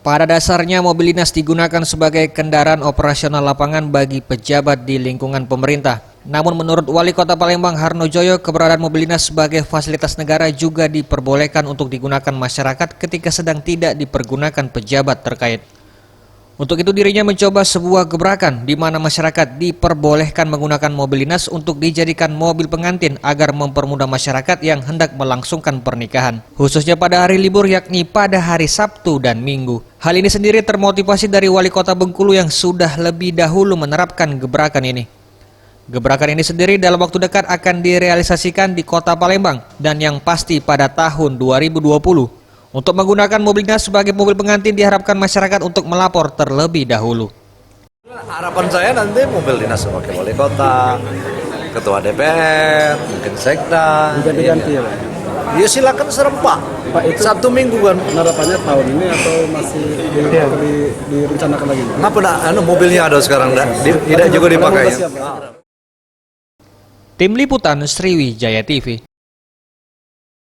Pada dasarnya mobil dinas digunakan sebagai kendaraan operasional lapangan bagi pejabat di lingkungan pemerintah. Namun menurut Wali Kota Palembang Harnojoyo, keberadaan mobil dinas sebagai fasilitas negara juga diperbolehkan untuk digunakan masyarakat ketika sedang tidak dipergunakan pejabat terkait. Untuk itu dirinya mencoba sebuah gebrakan di mana masyarakat diperbolehkan menggunakan mobil dinas untuk dijadikan mobil pengantin agar mempermudah masyarakat yang hendak melangsungkan pernikahan, khususnya pada hari libur yakni pada hari Sabtu dan Minggu. Hal ini sendiri termotivasi dari Wali Kota Bengkulu yang sudah lebih dahulu menerapkan gebrakan ini. Gebrakan ini sendiri dalam waktu dekat akan direalisasikan di Kota Palembang dan yang pasti pada tahun 2020. Untuk menggunakan mobil dinas sebagai mobil pengantin diharapkan masyarakat untuk melapor terlebih dahulu. Harapan saya nanti mobil dinas sebagai wali kota, ketua DPR, mungkin sekda. Ganti-ganti ya Pak? Ya silakan serempak. Pak, itu Sabtu Minggu kan. harapannya tahun ini atau masih direncanakan lagi? Kenapa mobilnya ada sekarang tidak juga dipakai. Tim Liputan Sriwijaya TV.